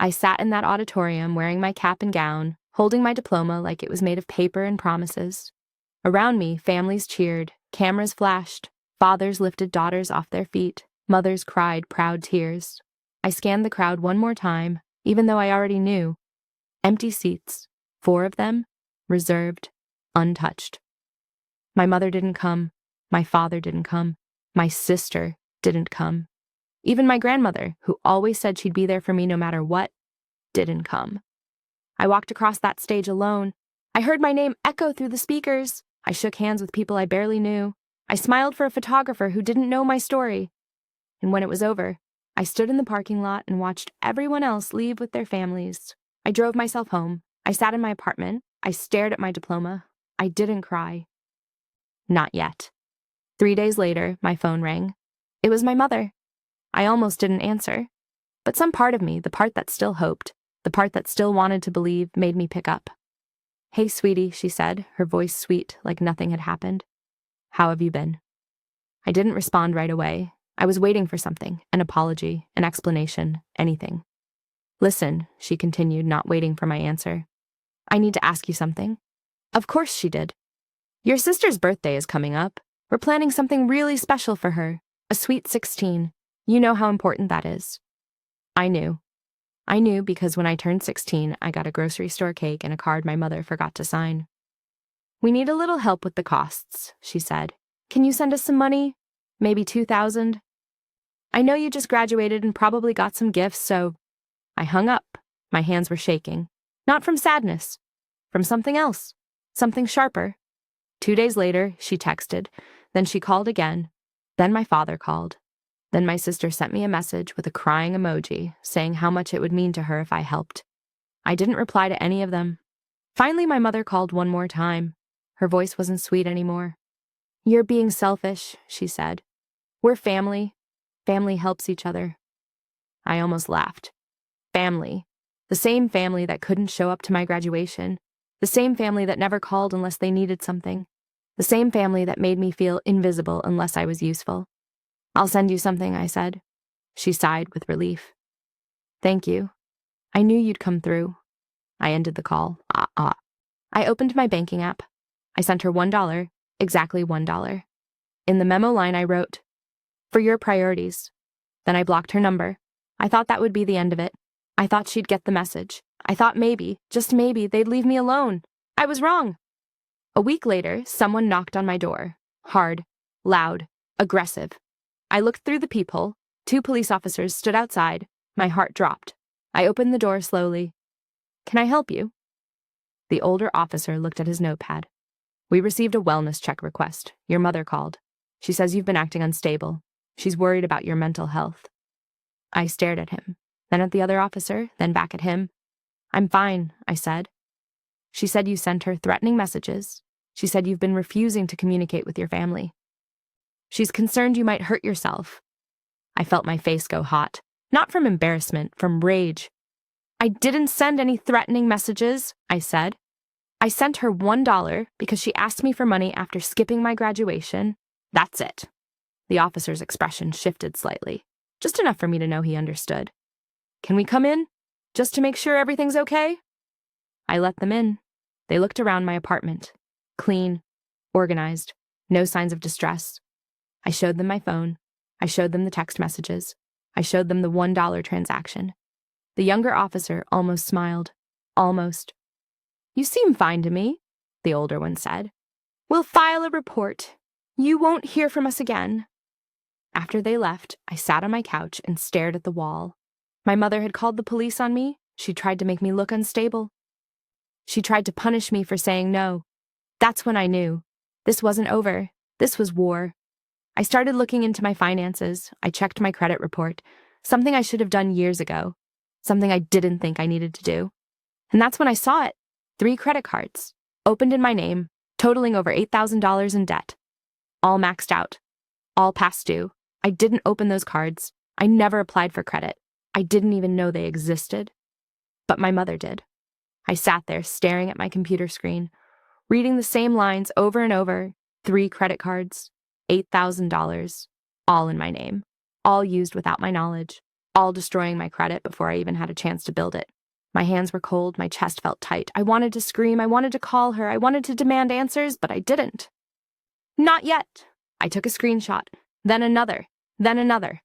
I sat in that auditorium wearing my cap and gown, holding my diploma like it was made of paper and promises. Around me, families cheered, cameras flashed, fathers lifted daughters off their feet, mothers cried proud tears. I scanned the crowd one more time, even though I already knew. Empty seats, 4 of them, reserved, untouched. My mother didn't come, my father didn't come, my sister didn't come. Even my grandmother, who always said she'd be there for me no matter what, didn't come. I walked across that stage alone. I heard my name echo through the speakers. I shook hands with people I barely knew. I smiled for a photographer who didn't know my story. And when it was over, I stood in the parking lot and watched everyone else leave with their families. I drove myself home. I sat in my apartment. I stared at my diploma. I didn't cry. Not yet. 3 days later, my phone rang. It was my mother. I almost didn't answer. But some part of me, the part that still hoped, the part that still wanted to believe, made me pick up. "Hey, sweetie," she said, her voice sweet, like nothing had happened. "How have you been?" I didn't respond right away. I was waiting for something, an apology, an explanation, anything. "Listen," she continued, not waiting for my answer. "I need to ask you something." Of course she did. "Your sister's birthday is coming up. We're planning something really special for her, a sweet 16. You know how important that is." I knew. I knew because when I turned 16, I got a grocery store cake and a card my mother forgot to sign. "We need a little help with the costs," she said. "Can you send us some money? Maybe 2,000? I know you just graduated and probably got some gifts, so—" I hung up. My hands were shaking. Not from sadness. From something else. Something sharper. 2 days later, she texted. Then she called again. Then my father called. Then my sister sent me a message with a crying emoji saying how much it would mean to her if I helped. I didn't reply to any of them. Finally, my mother called one more time. Her voice wasn't sweet anymore. "You're being selfish," she said. "We're family. Family helps each other." I almost laughed. Family. The same family that couldn't show up to my graduation. The same family that never called unless they needed something. The same family that made me feel invisible unless I was useful. "I'll send you something," I said. She sighed with relief. "Thank you. I knew you'd come through." I ended the call. I opened my banking app. I sent her $1, exactly $1. In the memo line I wrote, "For your priorities." Then I blocked her number. I thought that would be the end of it. I thought she'd get the message. I thought maybe, just maybe, they'd leave me alone. I was wrong. A week later, someone knocked on my door. Hard, loud, aggressive. I looked through the peephole. 2 police officers stood outside. My heart dropped. I opened the door slowly. "Can I help you?" The older officer looked at his notepad. "We received a wellness check request. Your mother called. She says you've been acting unstable. She's worried about your mental health." I stared at him, then at the other officer, then back at him. "I'm fine," I said. "She said you sent her threatening messages. She said you've been refusing to communicate with your family. She's concerned you might hurt yourself." I felt my face go hot, not from embarrassment, from rage. "I didn't send any threatening messages," I said. "I sent her $1 because she asked me for money after skipping my graduation. That's it." The officer's expression shifted slightly, just enough for me to know he understood. "Can we come in? Just to make sure everything's okay?" I let them in. They looked around my apartment. Clean, organized, no signs of distress. I showed them my phone. I showed them the text messages. I showed them the $1 transaction. The younger officer almost smiled. Almost. "You seem fine to me," the older one said. "We'll file a report. You won't hear from us again." After they left, I sat on my couch and stared at the wall. My mother had called the police on me. She tried to make me look unstable. She tried to punish me for saying no. That's when I knew. This wasn't over. This was war. I started looking into my finances. I checked my credit report, something I should have done years ago, something I didn't think I needed to do. And that's when I saw it. 3 credit cards, opened in my name, totaling over $8,000 in debt. All maxed out. All past due. I didn't open those cards. I never applied for credit. I didn't even know they existed. But my mother did. I sat there staring at my computer screen, reading the same lines over and over. 3 credit cards, $8,000, all in my name, all used without my knowledge. all destroying my credit before I even had a chance to build it. My hands were cold, my chest felt tight. I wanted to scream, I wanted to call her, I wanted to demand answers, but I didn't. Not yet. I took a screenshot, then another, then another.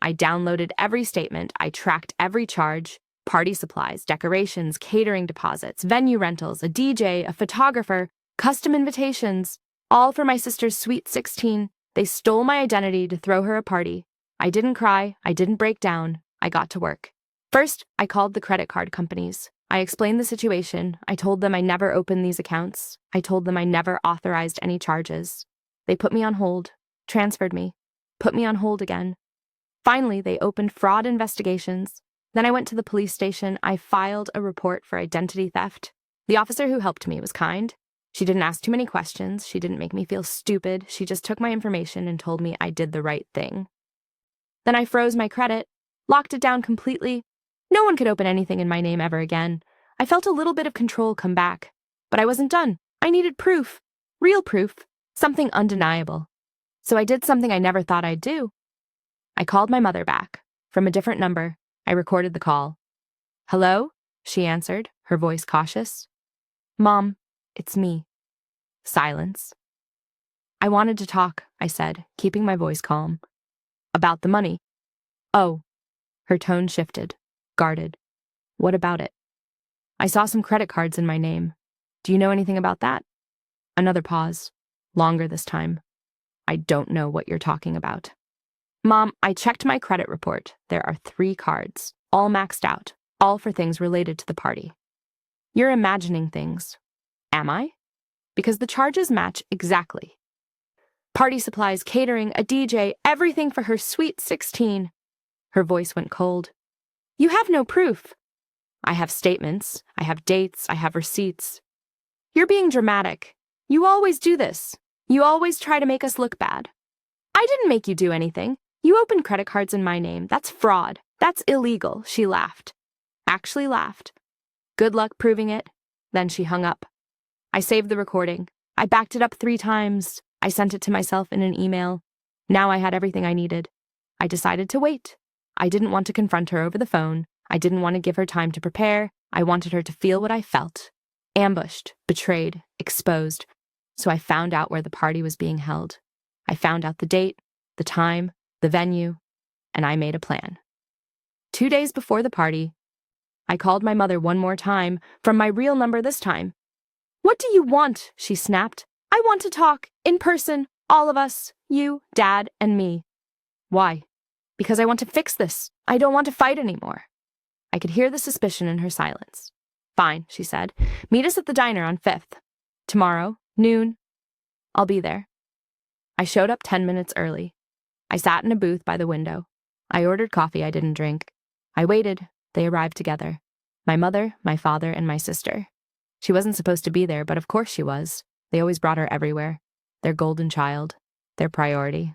I downloaded every statement, I tracked every charge, party supplies, decorations, catering deposits, venue rentals, a DJ, a photographer, custom invitations, all for my sister's sweet 16. They stole my identity to throw her a party. I didn't cry, I didn't break down, I got to work. First, I called the credit card companies. I explained the situation. I told them I never opened these accounts. I told them I never authorized any charges. They put me on hold, transferred me, put me on hold again. Finally, they opened fraud investigations. Then I went to the police station. I filed a report for identity theft. The officer who helped me was kind. She didn't ask too many questions. She didn't make me feel stupid. She just took my information and told me I did the right thing. Then I froze my credit, locked it down completely. No one could open anything in my name ever again. I felt a little bit of control come back. But I wasn't done. I needed proof. Real proof. Something undeniable. So I did something I never thought I'd do. I called my mother back. From a different number, I recorded the call. "Hello?" she answered, her voice cautious. "Mom, it's me." Silence. "I wanted to talk," I said, keeping my voice calm. "About the money." "Oh." Her tone shifted, guarded. "What about it?" "I saw some credit cards in my name. Do you know anything about that?" Another pause, longer this time. "I don't know what you're talking about." "Mom, I checked my credit report. There are 3 cards, all maxed out, all for things related to the party." "You're imagining things." "Am I?" "Because the charges match exactly. Party supplies, catering, a DJ, everything for her sweet 16. Her voice went cold. "You have no proof." "I have statements, I have dates, I have receipts." "You're being dramatic. You always do this. You always try to make us look bad." "I didn't make you do anything. You opened credit cards in my name. That's fraud. That's illegal," she laughed. Actually laughed. "Good luck proving it." Then she hung up. I saved the recording. I backed it up 3 times. I sent it to myself in an email. Now I had everything I needed. I decided to wait. I didn't want to confront her over the phone. I didn't want to give her time to prepare. I wanted her to feel what I felt. Ambushed, betrayed, exposed. So I found out where the party was being held. I found out the date, the time, the venue, and I made a plan. 2 days before the party, I called my mother one more time, from my real number this time. "What do you want?" she snapped. "I want to talk, in person, all of us, you, Dad, and me." "Why?" "Because I want to fix this. I don't want to fight anymore." I could hear the suspicion in her silence. "Fine," she said. "Meet us at the diner on 5th. Tomorrow, noon. I'll be there." I showed up 10 minutes early. I sat in a booth by the window. I ordered coffee I didn't drink. I waited. They arrived together. My mother, my father, and my sister. She wasn't supposed to be there, but of course she was. They always brought her everywhere. Their golden child. Their priority.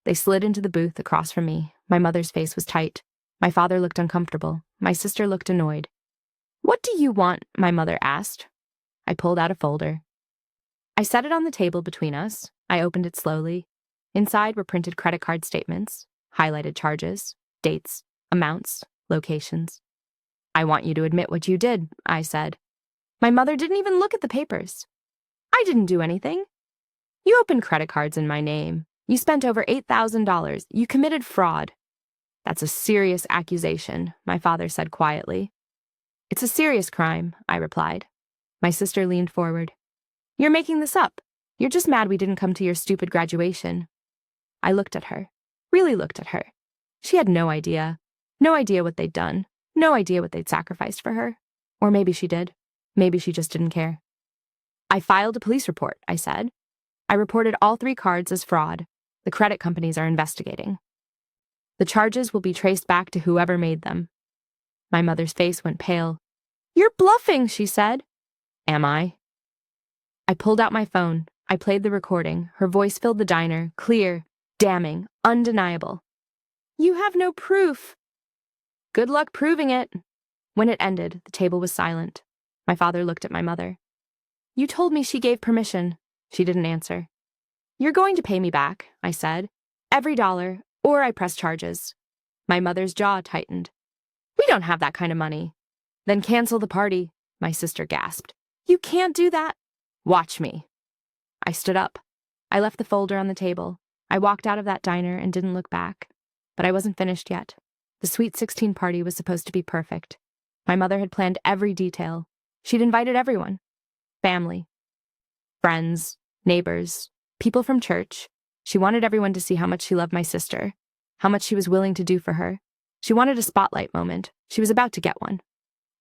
They slid into the booth across from me. My mother's face was tight. My father looked uncomfortable. My sister looked annoyed. "What do you want?" my mother asked. I pulled out a folder. I set it on the table between us. I opened it slowly. Inside were printed credit card statements, highlighted charges, dates, amounts, locations. "I want you to admit what you did," I said. My mother didn't even look at the papers. "I didn't do anything." "You opened credit cards in my name. You spent over $8,000. You committed fraud." "That's a serious accusation," my father said quietly. "It's a serious crime," I replied. My sister leaned forward. "You're making this up. You're just mad we didn't come to your stupid graduation." I looked at her, really looked at her. She had no idea what they'd done, no idea what they'd sacrificed for her. Or maybe she did. Maybe she just didn't care. "I filed a police report," I said. "I reported all 3 cards as fraud. The credit companies are investigating. The charges will be traced back to whoever made them." My mother's face went pale. "You're bluffing," she said. "Am I?" I pulled out my phone. I played the recording. Her voice filled the diner, clear, damning, undeniable. "You have no proof." "Good luck proving it." When it ended, the table was silent. My father looked at my mother. "You told me she gave permission." She didn't answer. "You're going to pay me back," I said. "Every dollar, or I press charges." My mother's jaw tightened. We don't have that kind of money. Then cancel the party, my sister gasped. You can't do that. Watch me. I stood up. I left the folder on the table. I walked out of that diner and didn't look back. But I wasn't finished yet. The Sweet 16 party was supposed to be perfect. My mother had planned every detail. She'd invited everyone. Family, friends, neighbors, people from church. She wanted everyone to see how much she loved my sister, how much she was willing to do for her. She wanted a spotlight moment. She was about to get one.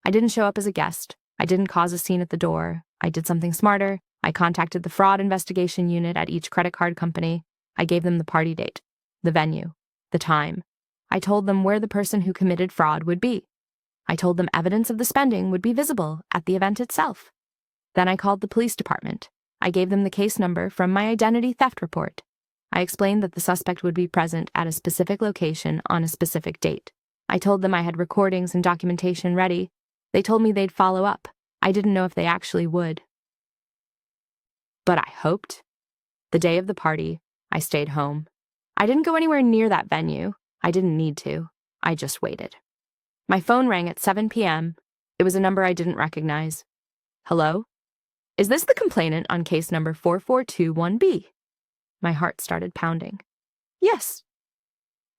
I didn't show up as a guest. I didn't cause a scene at the door. I did something smarter. I contacted the fraud investigation unit at each credit card company. I gave them the party date, the venue, the time. I told them where the person who committed fraud would be. I told them evidence of the spending would be visible at the event itself. Then I called the police department. I gave them the case number from my identity theft report. I explained that the suspect would be present at a specific location on a specific date. I told them I had recordings and documentation ready. They told me they'd follow up. I didn't know if they actually would. But I hoped. The day of the party, I stayed home. I didn't go anywhere near that venue. I didn't need to. I just waited. My phone rang at 7 p.m. It was a number I didn't recognize. Hello? Is this the complainant on case number 4421B? My heart started pounding. Yes.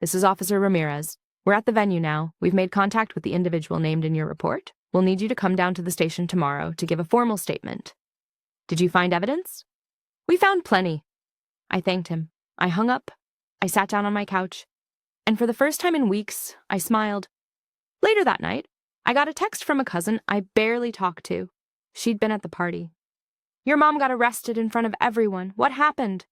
This is Officer Ramirez. We're at the venue now. We've made contact with the individual named in your report. We'll need you to come down to the station tomorrow to give a formal statement. Did you find evidence? We found plenty. I thanked him. I hung up. I sat down on my couch. And for the first time in weeks, I smiled. Later that night, I got a text from a cousin I barely talked to. She'd been at the party. Your mom got arrested in front of everyone. What happened?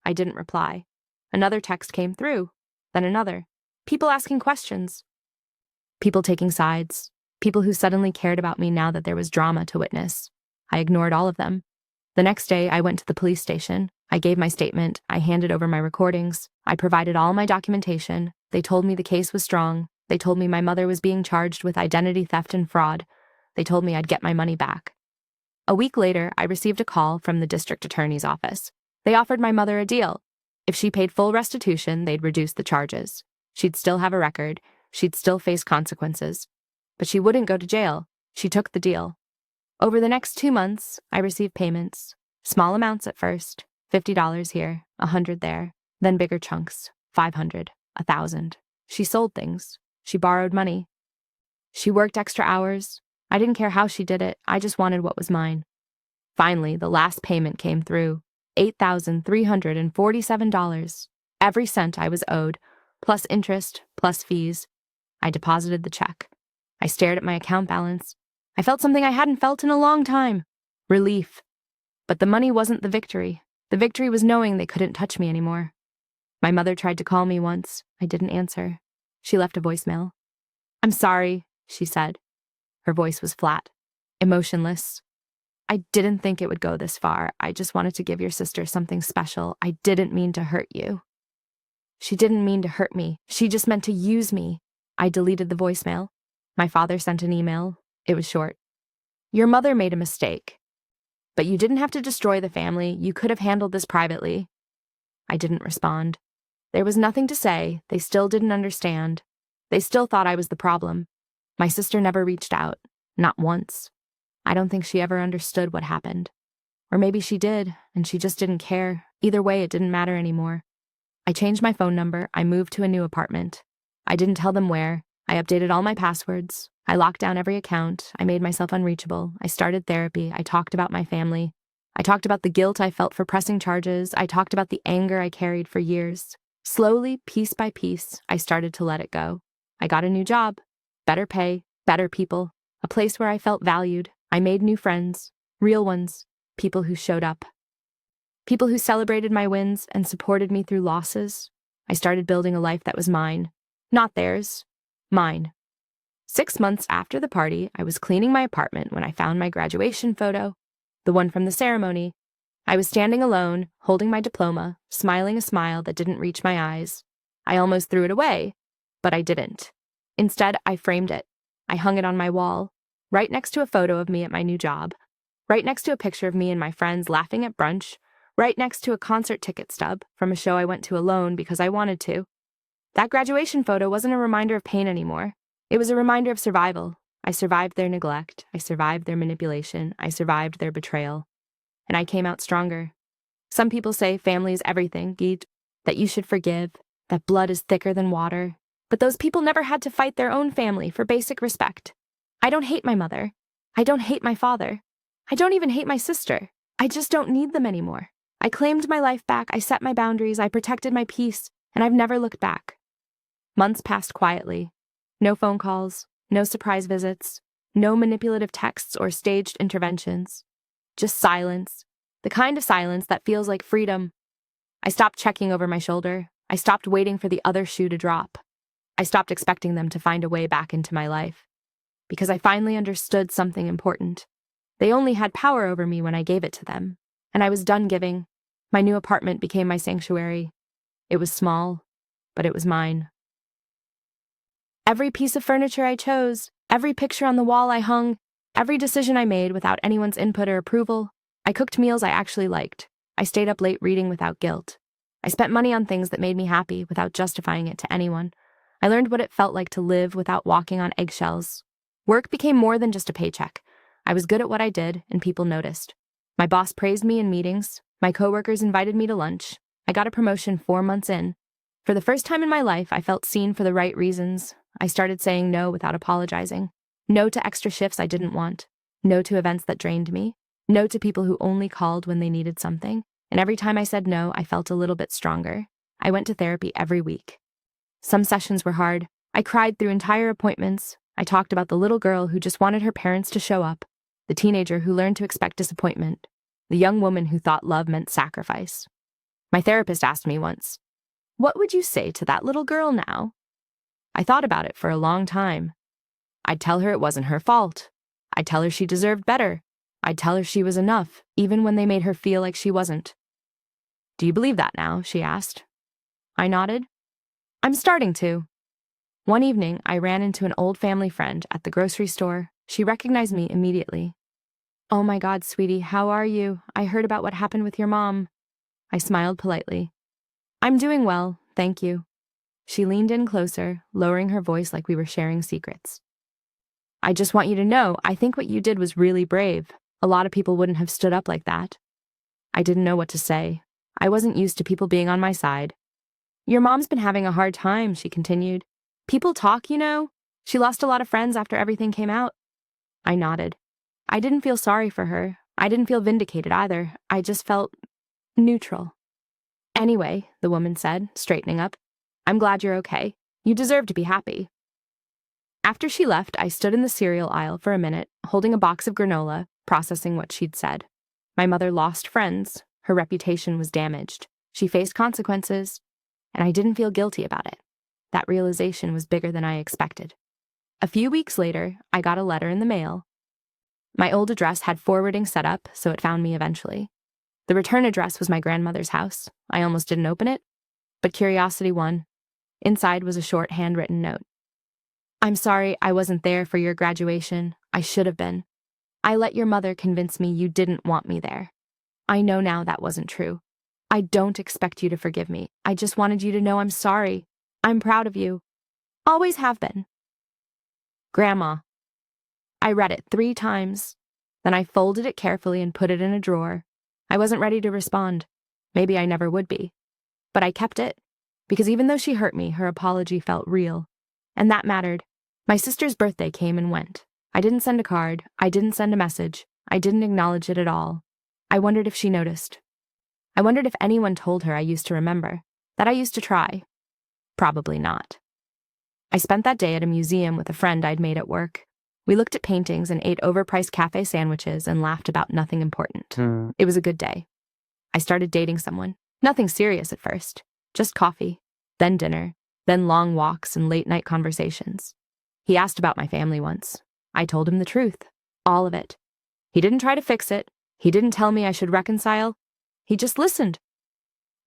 I didn't reply. Another text came through, then another. People asking questions. People taking sides. People who suddenly cared about me now that there was drama to witness. I ignored all of them. The next day, I went to the police station. I gave my statement. I handed over my recordings. I provided all my documentation. They told me the case was strong. They told me my mother was being charged with identity theft and fraud. They told me I'd get my money back. A week later, I received a call from the district attorney's office. They offered my mother a deal. If she paid full restitution, they'd reduce the charges. She'd still have a record. She'd still face consequences. But she wouldn't go to jail. She took the deal. Over the next 2 months, I received payments. Small amounts at first, $50 here, $100 there, then bigger chunks, $500, $1,000. She sold things. She borrowed money. She worked extra hours. I didn't care how she did it. I just wanted what was mine. Finally, the last payment came through, $8,347. Every cent I was owed, plus interest, plus fees. I deposited the check. I stared at my account balance. I felt something I hadn't felt in a long time. Relief. But the money wasn't the victory. The victory was knowing they couldn't touch me anymore. My mother tried to call me once. I didn't answer. She left a voicemail. I'm sorry, she said. Her voice was flat, emotionless. I didn't think it would go this far. I just wanted to give your sister something special. I didn't mean to hurt you. She didn't mean to hurt me. She just meant to use me. I deleted the voicemail. My father sent an email. It was short. Your mother made a mistake. But you didn't have to destroy the family. You could have handled this privately. I didn't respond. There was nothing to say. They still didn't understand. They still thought I was the problem. My sister never reached out. Not once. I don't think she ever understood what happened. Or maybe she did, and she just didn't care. Either way, it didn't matter anymore. I changed my phone number. I moved to a new apartment. I didn't tell them where. I updated all my passwords. I locked down every account. I made myself unreachable. I started therapy. I talked about my family. I talked about the guilt I felt for pressing charges. I talked about the anger I carried for years. Slowly, piece by piece, I started to let it go. I got a new job, better pay, better people, a place where I felt valued. I made new friends, real ones, people who showed up. People who celebrated my wins and supported me through losses. I started building a life that was mine, not theirs, mine. 6 months after the party, I was cleaning my apartment when I found my graduation photo, the one from the ceremony. I was standing alone, holding my diploma, smiling a smile that didn't reach my eyes. I almost threw it away, but I didn't. Instead, I framed it. I hung it on my wall, right next to a photo of me at my new job, right next to a picture of me and my friends laughing at brunch, right next to a concert ticket stub from a show I went to alone because I wanted to. That graduation photo wasn't a reminder of pain anymore. It was a reminder of survival. I survived their neglect. I survived their manipulation. I survived their betrayal. And I came out stronger. Some people say family is everything, Geet, that you should forgive, that blood is thicker than water. But those people never had to fight their own family for basic respect. I don't hate my mother. I don't hate my father. I don't even hate my sister. I just don't need them anymore. I claimed my life back, I set my boundaries, I protected my peace, and I've never looked back. Months passed quietly. No phone calls, no surprise visits, no manipulative texts or staged interventions. Just silence. The kind of silence that feels like freedom. I stopped checking over my shoulder. I stopped waiting for the other shoe to drop. I stopped expecting them to find a way back into my life. Because I finally understood something important. They only had power over me when I gave it to them. And I was done giving. My new apartment became my sanctuary. It was small, but it was mine. Every piece of furniture I chose, every picture on the wall I hung, every decision I made without anyone's input or approval. I cooked meals I actually liked. I stayed up late reading without guilt. I spent money on things that made me happy without justifying it to anyone. I learned what it felt like to live without walking on eggshells. Work became more than just a paycheck. I was good at what I did, and people noticed. My boss praised me in meetings. My coworkers invited me to lunch. I got a promotion 4 months in. For the first time in my life, I felt seen for the right reasons. I started saying no without apologizing. No to extra shifts I didn't want. No to events that drained me. No to people who only called when they needed something. And every time I said no, I felt a little bit stronger. I went to therapy every week. Some sessions were hard. I cried through entire appointments. I talked about the little girl who just wanted her parents to show up, the teenager who learned to expect disappointment, the young woman who thought love meant sacrifice. My therapist asked me once, "What would you say to that little girl now?" I thought about it for a long time. I'd tell her it wasn't her fault. I'd tell her she deserved better. I'd tell her she was enough, even when they made her feel like she wasn't. "Do you believe that now?" she asked. I nodded. "I'm starting to." One evening, I ran into an old family friend at the grocery store. She recognized me immediately. "Oh my God, sweetie, how are you? I heard about what happened with your mom." I smiled politely. "I'm doing well, thank you." She leaned in closer, lowering her voice like we were sharing secrets. "I just want you to know, I think what you did was really brave. A lot of people wouldn't have stood up like that." I didn't know what to say. I wasn't used to people being on my side. "Your mom's been having a hard time," she continued. "People talk, you know. She lost a lot of friends after everything came out." I nodded. I didn't feel sorry for her. I didn't feel vindicated either. I just felt neutral. "Anyway," the woman said, straightening up, "I'm glad you're okay. You deserve to be happy." After she left, I stood in the cereal aisle for a minute, holding a box of granola, processing what she'd said. My mother lost friends. Her reputation was damaged. She faced consequences, and I didn't feel guilty about it. That realization was bigger than I expected. A few weeks later, I got a letter in the mail. My old address had forwarding set up, so it found me eventually. The return address was my grandmother's house. I almost didn't open it, but curiosity won. Inside was a short handwritten note. "I'm sorry I wasn't there for your graduation. I should have been. I let your mother convince me you didn't want me there. I know now that wasn't true. I don't expect you to forgive me. I just wanted you to know I'm sorry. I'm proud of you. Always have been. Grandma." I read it 3 times. Then I folded it carefully and put it in a drawer. I wasn't ready to respond. Maybe I never would be. But I kept it, because even though she hurt me, her apology felt real. And that mattered. My sister's birthday came and went. I didn't send a card. I didn't send a message. I didn't acknowledge it at all. I wondered if she noticed. I wondered if anyone told her I used to remember, that I used to try. Probably not. I spent that day at a museum with a friend I'd made at work. We looked at paintings and ate overpriced cafe sandwiches and laughed about nothing important. It was a good day. I started dating someone. Nothing serious at first. Just coffee, then dinner, then long walks and late-night conversations. He asked about my family once. I told him the truth. All of it. He didn't try to fix it. He didn't tell me I should reconcile. He just listened.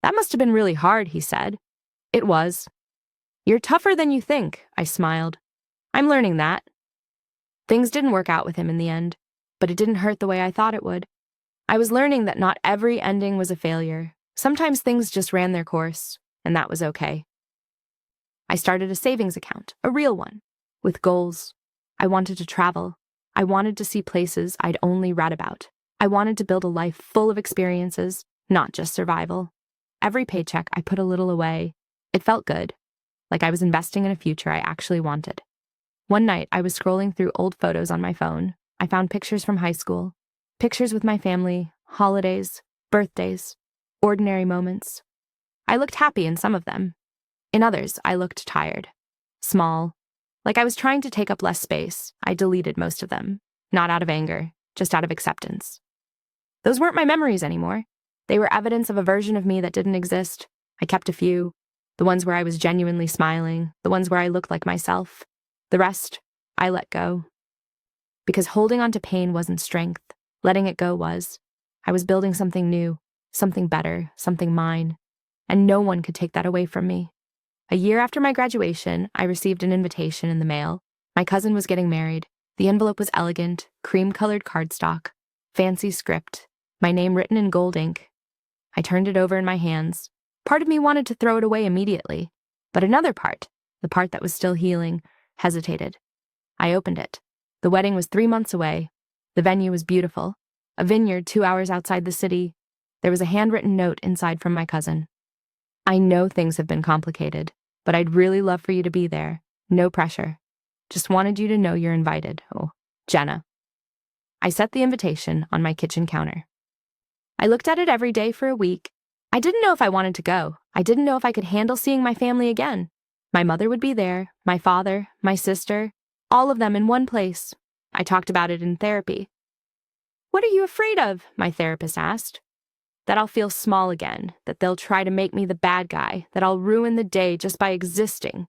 "That must have been really hard," he said. It was. "You're tougher than you think," I smiled. "I'm learning that." Things didn't work out with him in the end, but it didn't hurt the way I thought it would. I was learning that not every ending was a failure. Sometimes things just ran their course, and that was okay. I started a savings account, a real one, with goals. I wanted to travel. I wanted to see places I'd only read about. I wanted to build a life full of experiences, not just survival. Every paycheck, I put a little away. It felt good, like I was investing in a future I actually wanted. One night, I was scrolling through old photos on my phone. I found pictures from high school, pictures with my family, holidays, birthdays, ordinary moments. I looked happy in some of them. In others, I looked tired, small, like I was trying to take up less space. I deleted most of them, not out of anger, just out of acceptance. Those weren't my memories anymore. They were evidence of a version of me that didn't exist. I kept a few, the ones where I was genuinely smiling, the ones where I looked like myself. The rest, I let go. Because holding on to pain wasn't strength. Letting it go was. I was building something new, something better, something mine. And no one could take that away from me. A year after my graduation, I received an invitation in the mail. My cousin was getting married. The envelope was elegant, cream-colored cardstock, fancy script, my name written in gold ink. I turned it over in my hands. Part of me wanted to throw it away immediately, but another part, the part that was still healing, hesitated. I opened it. The wedding was 3 months away. The venue was beautiful. A vineyard 2 hours outside the city. There was a handwritten note inside from my cousin. I know things have been complicated, but I'd really love for you to be there. No pressure. Just wanted you to know you're invited. Oh, Jenna. I set the invitation on my kitchen counter. I looked at it every day for a week. I didn't know if I wanted to go. I didn't know if I could handle seeing my family again. My mother would be there, my father, my sister, all of them in one place. I talked about it in therapy. "What are you afraid of?" my therapist asked. That I'll feel small again, that they'll try to make me the bad guy, that I'll ruin the day just by existing.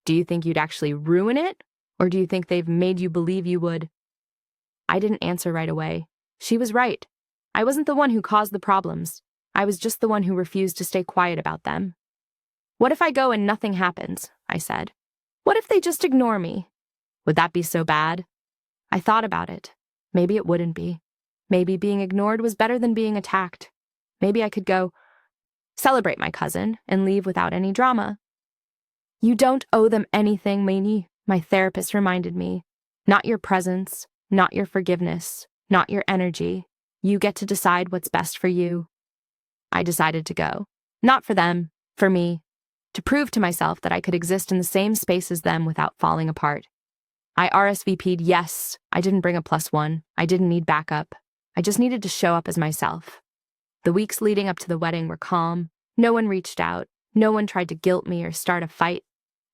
Do you think you'd actually ruin it? Or do you think they've made you believe you would? I didn't answer right away. She was right. I wasn't the one who caused the problems. I was just the one who refused to stay quiet about them. What if I go and nothing happens? I said. What if they just ignore me? Would that be so bad? I thought about it. Maybe it wouldn't be. Maybe being ignored was better than being attacked. Maybe I could go celebrate my cousin and leave without any drama. You don't owe them anything, Minnie, my therapist reminded me. Not your presence, not your forgiveness, not your energy. You get to decide what's best for you. I decided to go. Not for them, for me. To prove to myself that I could exist in the same space as them without falling apart. I RSVP'd yes. I didn't bring a +1. I didn't need backup. I just needed to show up as myself. The weeks leading up to the wedding were calm. No one reached out. No one tried to guilt me or start a fight.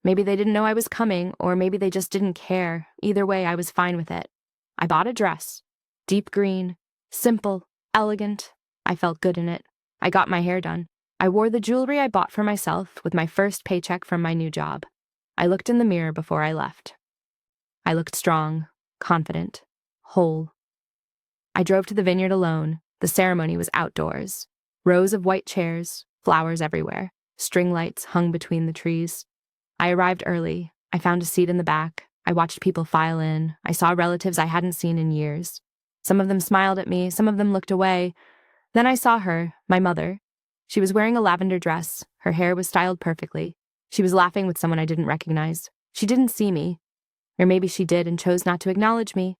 Maybe they didn't know I was coming, or maybe they just didn't care. Either way, I was fine with it. I bought a dress. Deep green. Simple. Elegant. I felt good in it. I got my hair done. I wore the jewelry I bought for myself with my first paycheck from my new job. I looked in the mirror before I left. I looked strong, confident, whole. I drove to the vineyard alone. The ceremony was outdoors. Rows of white chairs, flowers everywhere, string lights hung between the trees. I arrived early. I found a seat in the back. I watched people file in. I saw relatives I hadn't seen in years. Some of them smiled at me, some of them looked away. Then I saw her, my mother. She was wearing a lavender dress. Her hair was styled perfectly. She was laughing with someone I didn't recognize. She didn't see me. Or maybe she did and chose not to acknowledge me.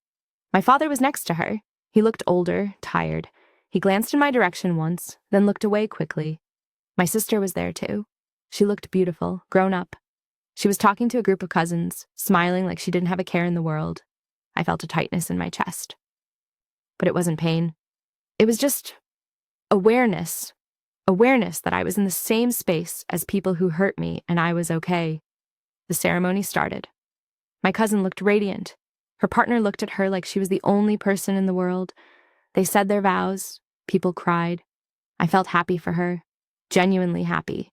My father was next to her. He looked older, tired. He glanced in my direction once, then looked away quickly. My sister was there too. She looked beautiful, grown up. She was talking to a group of cousins, smiling like she didn't have a care in the world. I felt a tightness in my chest. But it wasn't pain. It was just awareness. Awareness that I was in the same space as people who hurt me and I was okay. The ceremony started. My cousin looked radiant. Her partner looked at her like she was the only person in the world. They said their vows. People cried. I felt happy for her. Genuinely happy.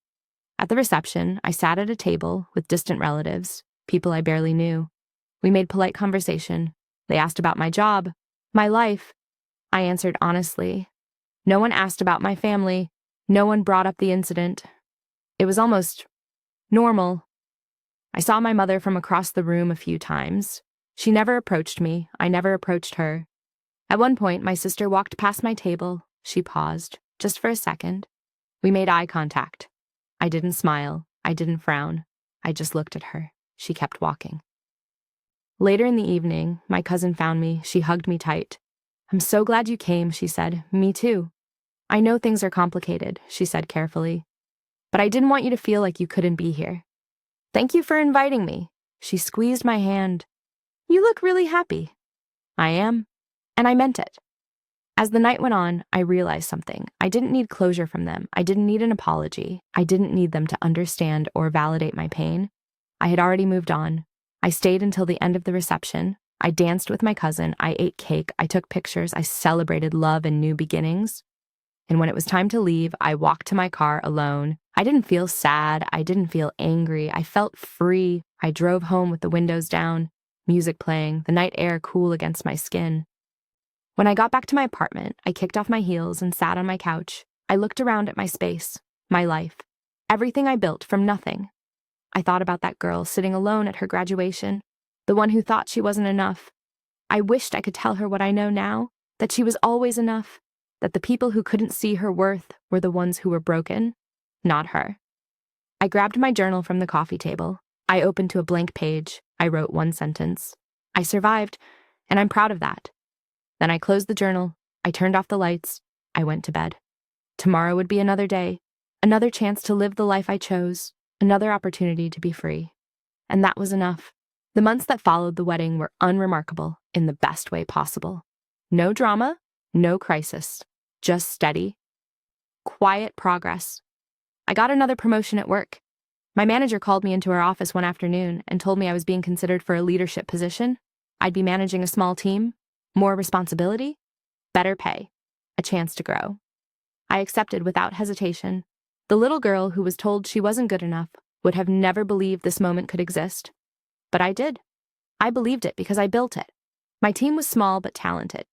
At the reception, I sat at a table with distant relatives, people I barely knew. We made polite conversation. They asked about my job, my life. I answered honestly. No one asked about my family. No one brought up the incident. It was almost normal. I saw my mother from across the room a few times. She never approached me. I never approached her. At one point, my sister walked past my table. She paused, just for a second. We made eye contact. I didn't smile. I didn't frown. I just looked at her. She kept walking. Later in the evening, my cousin found me. She hugged me tight. "I'm so glad you came," she said. "Me too. I know things are complicated," she said carefully, "but I didn't want you to feel like you couldn't be here. Thank you for inviting me." She squeezed my hand. "You look really happy." "I am." And I meant it. As the night went on, I realized something. I didn't need closure from them. I didn't need an apology. I didn't need them to understand or validate my pain. I had already moved on. I stayed until the end of the reception. I danced with my cousin. I ate cake. I took pictures. I celebrated love and new beginnings. And when it was time to leave, I walked to my car alone. I didn't feel sad. I didn't feel angry. I felt free. I drove home with the windows down, music playing, the night air cool against my skin. When I got back to my apartment, I kicked off my heels and sat on my couch. I looked around at my space, my life, everything I built from nothing. I thought about that girl sitting alone at her graduation, the one who thought she wasn't enough. I wished I could tell her what I know now, that she was always enough, that the people who couldn't see her worth were the ones who were broken, not her. I grabbed my journal from the coffee table. I opened to a blank page. I wrote one sentence. I survived, and I'm proud of that. Then I closed the journal. I turned off the lights. I went to bed. Tomorrow would be another day, another chance to live the life I chose, another opportunity to be free. And that was enough. The months that followed the wedding were unremarkable in the best way possible. No drama, no crisis, just steady, quiet progress. I got another promotion at work. My manager called me into her office one afternoon and told me I was being considered for a leadership position. I'd be managing a small team, more responsibility, better pay, a chance to grow. I accepted without hesitation. The little girl who was told she wasn't good enough would have never believed this moment could exist. But I did. I believed it because I built it. My team was small but talented.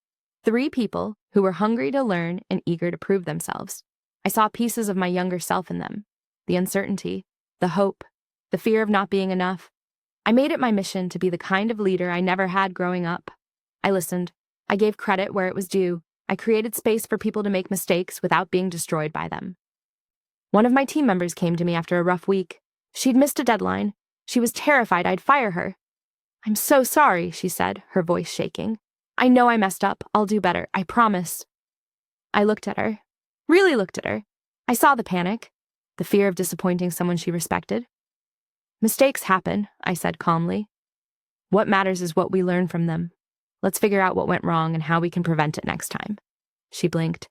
3 people who were hungry to learn and eager to prove themselves. I saw pieces of my younger self in them. The uncertainty, the hope, the fear of not being enough. I made it my mission to be the kind of leader I never had growing up. I listened. I gave credit where it was due. I created space for people to make mistakes without being destroyed by them. One of my team members came to me after a rough week. She'd missed a deadline. She was terrified I'd fire her. "I'm so sorry," she said, her voice shaking. "I know I messed up. I'll do better. I promise." I looked at her. Really looked at her. I saw the panic, the fear of disappointing someone she respected. "Mistakes happen," I said calmly. "What matters is what we learn from them. Let's figure out what went wrong and how we can prevent it next time." She blinked.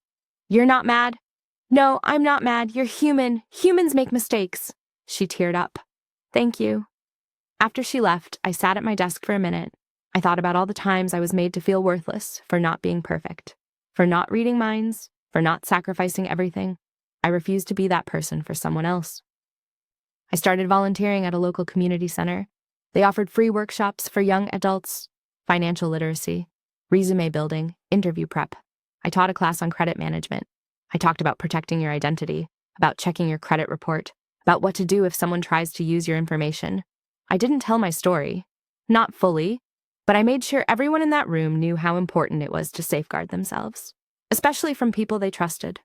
"You're not mad?" "No, I'm not mad. You're human. Humans make mistakes." She teared up. "Thank you." After she left, I sat at my desk for a minute. I thought about all the times I was made to feel worthless for not being perfect, for not reading minds, for not sacrificing everything. I refused to be that person for someone else. I started volunteering at a local community center. They offered free workshops for young adults, financial literacy, resume building, interview prep. I taught a class on credit management. I talked about protecting your identity, about checking your credit report, about what to do if someone tries to use your information. I didn't tell my story, not fully, but I made sure everyone in that room knew how important it was to safeguard themselves, especially from people they trusted.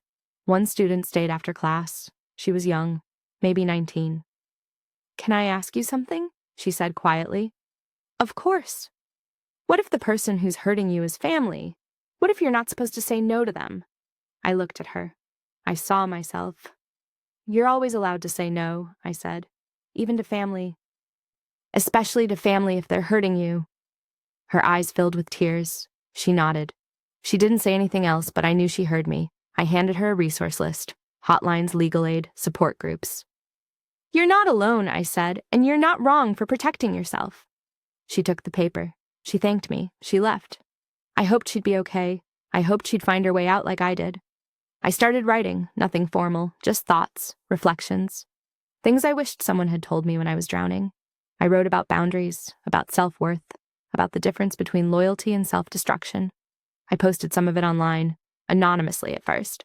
One student stayed after class. She was young, maybe 19. "Can I ask you something?" she said quietly. "Of course." "What if the person who's hurting you is family? What if you're not supposed to say no to them?" I looked at her. I saw myself. "You're always allowed to say no," I said, "even to family. Especially to family if they're hurting you." Her eyes filled with tears. She nodded. She didn't say anything else, but I knew she heard me. I handed her a resource list: hotlines, legal aid, support groups. "You're not alone," I said, "and you're not wrong for protecting yourself." She took the paper. She thanked me. She left. I hoped she'd be okay. I hoped she'd find her way out like I did. I started writing, nothing formal, just thoughts, reflections, things I wished someone had told me when I was drowning. I wrote about boundaries, about self-worth, about the difference between loyalty and self-destruction. I posted some of it online, anonymously at first.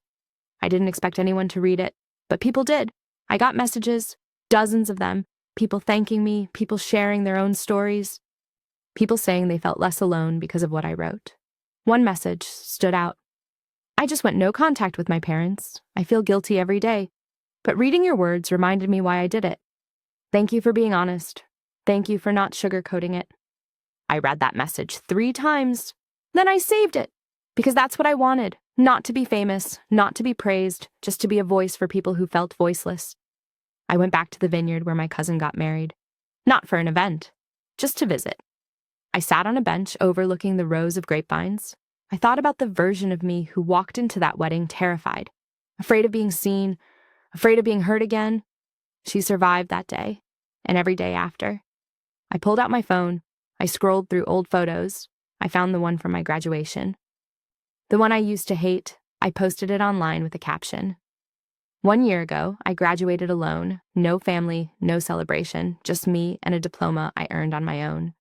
I didn't expect anyone to read it, but people did. I got messages, dozens of them, people thanking me, people sharing their own stories, people saying they felt less alone because of what I wrote. One message stood out. "I just went no contact with my parents. I feel guilty every day. But reading your words reminded me why I did it. Thank you for being honest. Thank you for not sugarcoating it. I read that message 3 times. Then I saved it. Because that's what I wanted. Not to be famous, not to be praised, just to be a voice for people who felt voiceless. I went back to the vineyard where my cousin got married. Not for an event, just to visit. I sat on a bench overlooking the rows of grapevines. I thought about the version of me who walked into that wedding terrified, afraid of being seen, afraid of being hurt again. She survived that day, and every day after. I pulled out my phone. I scrolled through old photos. I found the one from my graduation. The one I used to hate, I posted it online with a caption. 1 year ago, I graduated alone, no family, no celebration, just me and a diploma I earned on my own.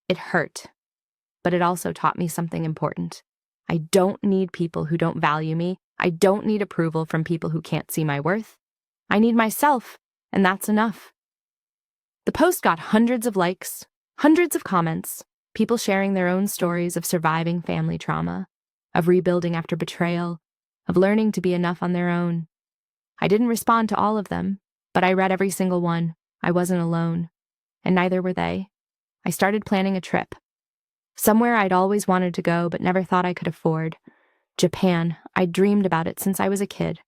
It hurt, but it also taught me something important. I don't need people who don't value me. I don't need approval from people who can't see my worth. I need myself, and that's enough. The post got hundreds of likes, hundreds of comments, people sharing their own stories of surviving family trauma, of rebuilding after betrayal, of learning to be enough on their own. I didn't respond to all of them, but I read every single one. I wasn't alone, and neither were they. I started planning a trip. Somewhere I'd always wanted to go but never thought I could afford. Japan. I'd dreamed about it since I was a kid.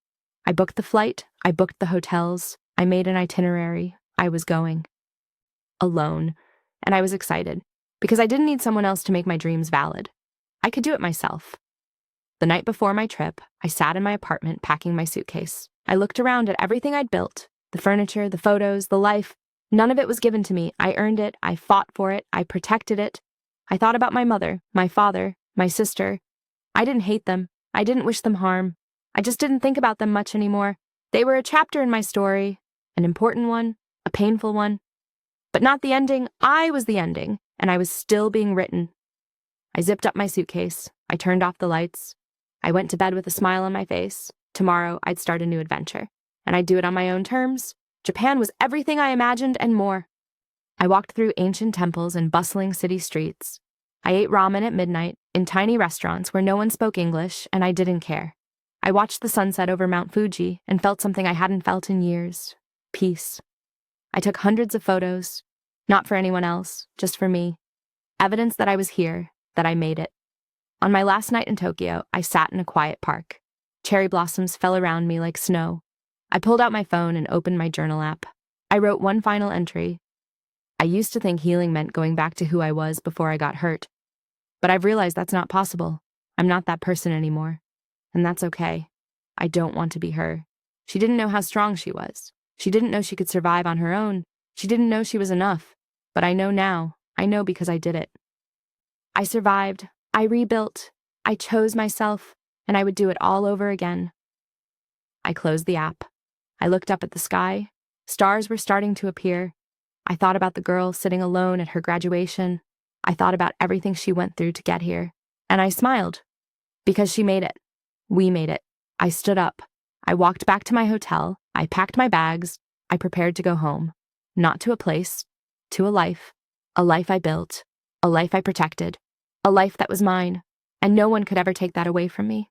I booked the flight, I booked the hotels, I made an itinerary. I was going. Alone. And I was excited, because I didn't need someone else to make my dreams valid. I could do it myself. The night before my trip, I sat in my apartment packing my suitcase. I looked around at everything I'd built, the furniture, the photos, the life. None of it was given to me. I earned it, I fought for it, I protected it. I thought about my mother, my father, my sister. I didn't hate them. I didn't wish them harm. I just didn't think about them much anymore. They were a chapter in my story, an important one, a painful one. But not the ending. I was the ending, and I was still being written. I zipped up my suitcase. I turned off the lights. I went to bed with a smile on my face. Tomorrow, I'd start a new adventure, and I'd do it on my own terms. Japan was everything I imagined and more. I walked through ancient temples and bustling city streets. I ate ramen at midnight in tiny restaurants where no one spoke English, and I didn't care. I watched the sunset over Mount Fuji and felt something I hadn't felt in years. Peace. I took hundreds of photos, not for anyone else, just for me. Evidence that I was here, that I made it. On my last night in Tokyo, I sat in a quiet park. Cherry blossoms fell around me like snow. I pulled out my phone and opened my journal app. I wrote one final entry. I used to think healing meant going back to who I was before I got hurt. But I've realized that's not possible. I'm not that person anymore. And that's okay. I don't want to be her. She didn't know how strong she was. She didn't know she could survive on her own. She didn't know she was enough. But I know now. I know because I did it. I survived. I rebuilt. I chose myself, and I would do it all over again. I closed the app. I looked up at the sky. Stars were starting to appear. I thought about the girl sitting alone at her graduation. I thought about everything she went through to get here. And I smiled. Because she made it. We made it. I stood up. I walked back to my hotel. I packed my bags. I prepared to go home. Not to a place. To a life. A life I built. A life I protected. A life that was mine. And no one could ever take that away from me.